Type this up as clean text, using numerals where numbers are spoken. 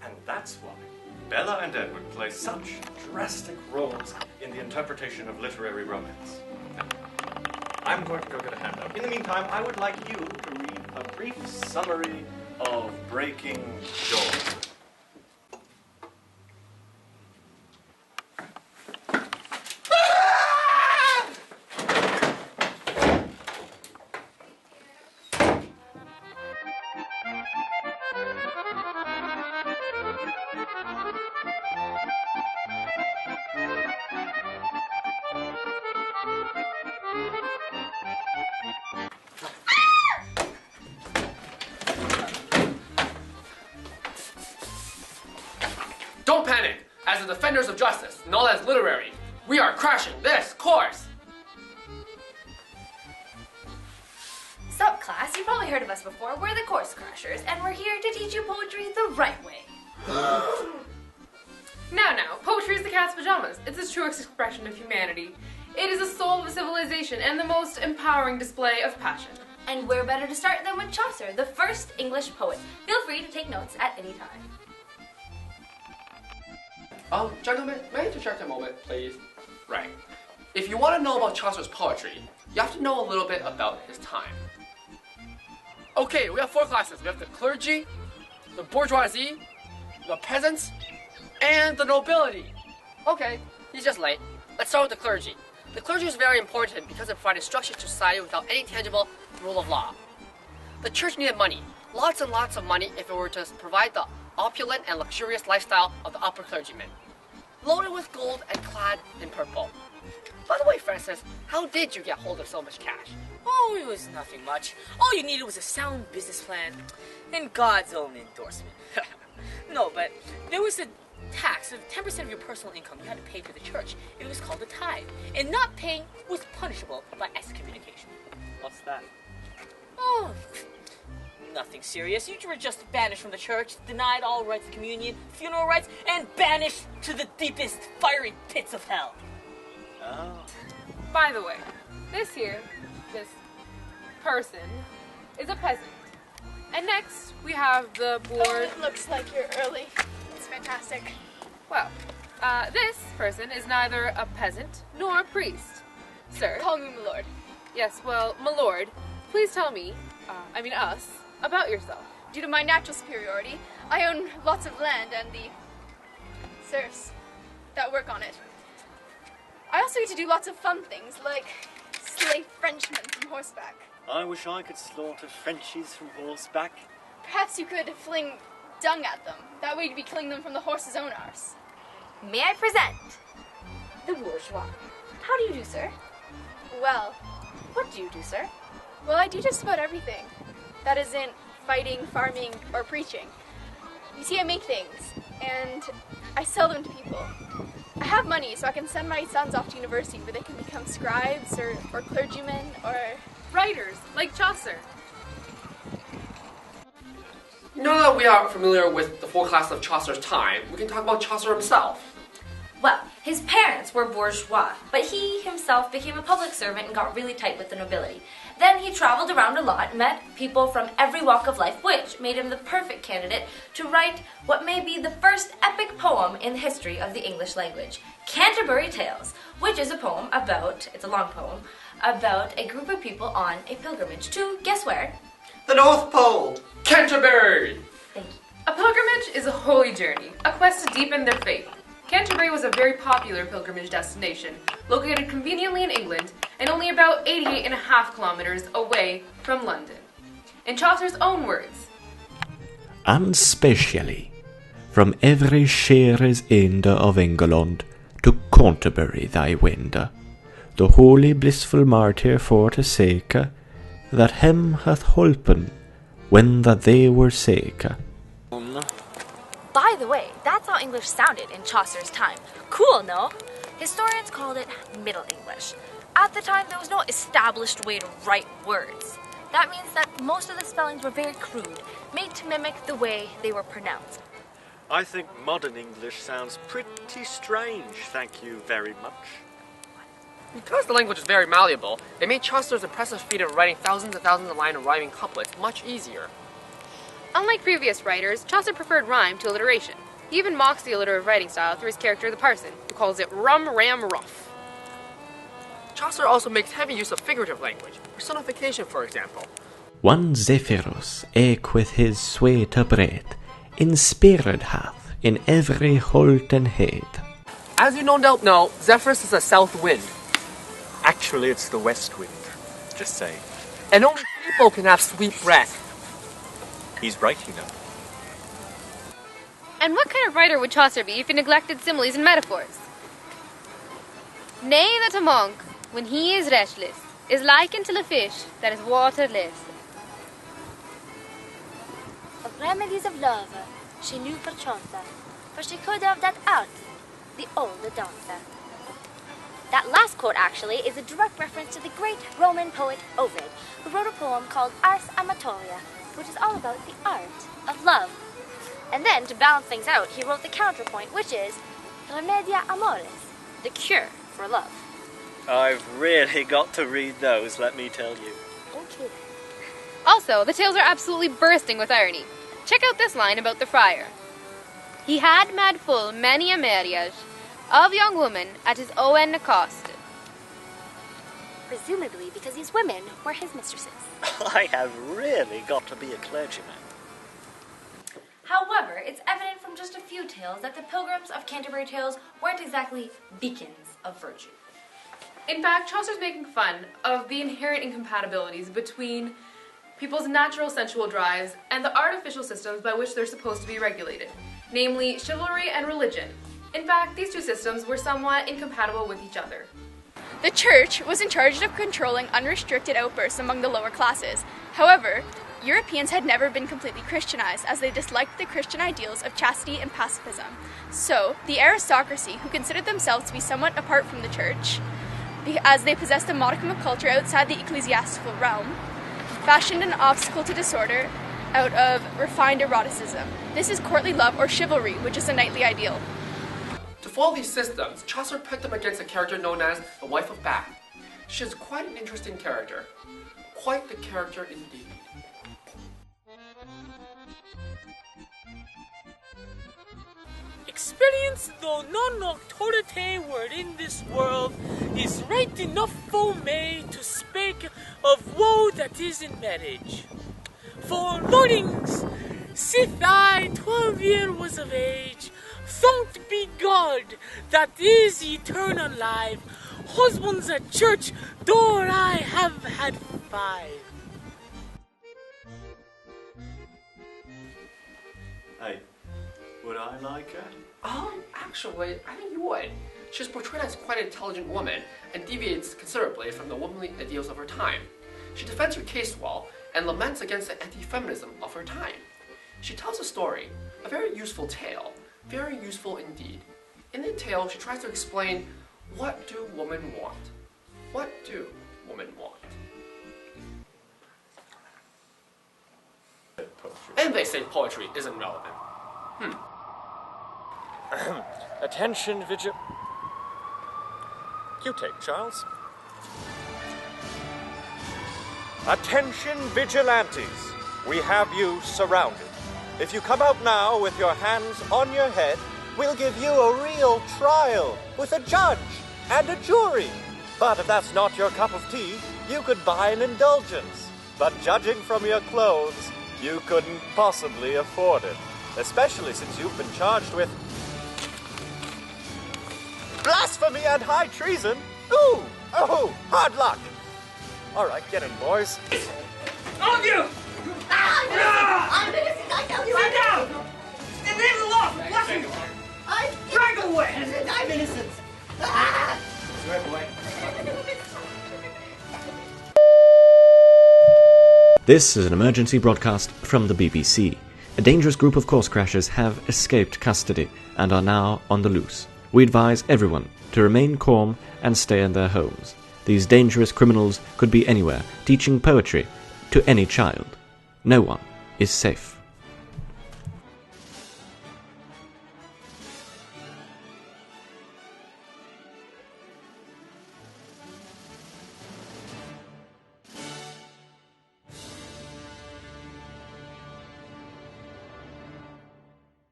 And that's why Bella and Edward play such drastic roles in the interpretation of literary romance. Now, I'm going to go get a handout. In the meantime, I would like you to read a brief summary of Breaking Dawn. Don't panic! As the defenders of justice, known as literary, we are crashing this course! Sup, class? You've probably heard of us before. We're the Course Crashers, and we're here to teach you poetry the right way. Now, poetry is the cat's pajamas. It's the truest expression of humanity. It is the soul of a civilization and the most empowering display of passion. And where better to start than with Chaucer, the first English poet. Feel free to take notes at any time. Gentlemen, may I interject a moment, please? Right. If you want to know about Chaucer's poetry, you have to know a little bit about his time. Okay, we have 4 classes. We have the clergy, the bourgeoisie, the peasants, and the nobility. Okay, he's just late. Let's start with the clergy. The clergy is very important because it provided structure to society without any tangible rule of law. The church needed money, lots and lots of money if it were to provide the opulent and luxurious lifestyle of the upper clergymen, loaded with gold and clad in purple. By the way, Francis, how did you get hold of so much cash? Oh, it was nothing much. All you needed was a sound business plan and God's own endorsement. No, but there was a tax of 10% of your personal income you had to pay to the church. It was called a tithe. And not paying was punishable by excommunication. What's that? Oh, nothing serious. You were just banished from the church, denied all rights of communion, funeral rights, and banished to the deepest fiery pits of hell. Oh. By the way, this person, is a peasant. And next, we have the board. It looks like you're early. It's fantastic. Well, this person is neither a peasant nor a priest. Sir. Call me my lord. Yes, well, my lord, please tell me, us, about yourself. Due to my natural superiority, I own lots of land and the serfs that work on it. I also get to do lots of fun things, like slay Frenchmen from horseback. I wish I could slaughter Frenchies from horseback. Perhaps you could fling dung at them. That way you'd be killing them from the horse's own arse. May I present the bourgeois? How do you do, sir? Well, What do you do, sir? well, I do just about everything. That isn't fighting, farming, or preaching. You see, I make things, and I sell them to people. I have money, so I can send my sons off to university where they can become scribes or clergymen or... Writers, like Chaucer. Now that we are familiar with the 4 classes of Chaucer's time, we can talk about Chaucer himself. Well, his parents were bourgeois, but he himself became a public servant and got really tight with the nobility. Then he traveled around a lot, met people from every walk of life, which made him the perfect candidate to write what may be the first epic poem in the history of the English language, Canterbury Tales, which is a poem about, it's a long poem, about a group of people on a pilgrimage to, guess where? The North Pole! Canterbury! Thank you. A pilgrimage is a holy journey, a quest to deepen their faith. Canterbury was a very popular pilgrimage destination, located conveniently in England and only about 88.5 kilometers away from London. In Chaucer's own words, And specially from every shearer's ende of England to Canterbury thy wende, the holy blissful martyr for to sake, that him hath holpen when that they were sick. By the way, that's how English sounded in Chaucer's time. Cool, no? Historians called it Middle English. At the time, there was no established way to write words. That means that most of the spellings were very crude, made to mimic the way they were pronounced. I think modern English sounds pretty strange, thank you very much. Because the language is very malleable, it made Chaucer's impressive feat of writing thousands and thousands of lines of rhyming couplets much easier. Unlike previous writers, Chaucer preferred rhyme to alliteration. He even mocks the alliterative writing style through his character the parson, who calls it rum ram rough. Chaucer also makes heavy use of figurative language, personification for example. One Zephyrus eke with his sweet breath, inspired hath in every holt and head. As you no doubt know, Zephyrus is a south wind, Actually, it's the west wind. Just saying. and only people can have sweet breath. He's right, you know. And what kind of writer would Chaucer be if he neglected similes and metaphors? Nay, that a monk, when he is restless, is like unto a fish that is waterless. Of remedies of love, she knew perchance, for she could of that art, the old dancer. That last quote, actually, is a direct reference to the great Roman poet Ovid, who wrote a poem called Ars Amatoria, which is all about the art of love. And then, to balance things out, he wrote the counterpoint, which is Remedia Amoris, the cure for love. I've really got to read those, let me tell you. Okay. Also, the tales are absolutely bursting with irony. Check out this line about the friar. He had mad full many a marriage of young women at his own cost. Presumably because these women were his mistresses. I have really got to be a clergyman. However, it's evident from just a few tales that the Pilgrims of Canterbury tales weren't exactly beacons of virtue. In fact, Chaucer's making fun of the inherent incompatibilities between people's natural sensual drives and the artificial systems by which they're supposed to be regulated, namely chivalry and religion. In fact, these two systems were somewhat incompatible with each other. The church was in charge of controlling unrestricted outbursts among the lower classes. However, Europeans had never been completely Christianized, as they disliked the Christian ideals of chastity and pacifism. So, the aristocracy, who considered themselves to be somewhat apart from the church, as they possessed a modicum of culture outside the ecclesiastical realm, fashioned an obstacle to disorder out of refined eroticism. This is courtly love or chivalry, which is a knightly ideal. To follow these systems, Chaucer pit them against a character known as the Wife of Bath. She is quite an interesting character. Quite the character indeed. Experience, though none authority were in this world, is right enough for me to speak of woe that is in marriage. For lordings, sith I 12 year was of age, thanked be God that is eternal life, husbands at church door I have had 5. Hey, would I like her? Actually, I think you would. She's portrayed as quite an intelligent woman and deviates considerably from the womanly ideals of her time. She defends her case well and laments against the anti-feminism of her time. She tells a story, a very useful tale, very useful indeed. In the tale, she tries to explain, what do women want? What do women want? And they say poetry isn't relevant. Attention, You take, Charles. Attention, vigilantes. We have you surrounded. If you come out now with your hands on your head, we'll give you a real trial with a judge and a jury. But if that's not your cup of tea, you could buy an indulgence. But judging from your clothes, you couldn't possibly afford it. Especially since you've been charged with blasphemy and high treason. Ooh! Oh! Hard luck! All right, get in, boys. All of you! I'm innocent, I tell you. Sit down! In the name of the law, blasphemy! Drag away! I'm innocent. Ah! This is an emergency broadcast from the BBC. A dangerous group of course crashers have escaped custody and are now on the loose. We advise everyone to remain calm and stay in their homes. These dangerous criminals could be anywhere, teaching poetry to any child. No one is safe.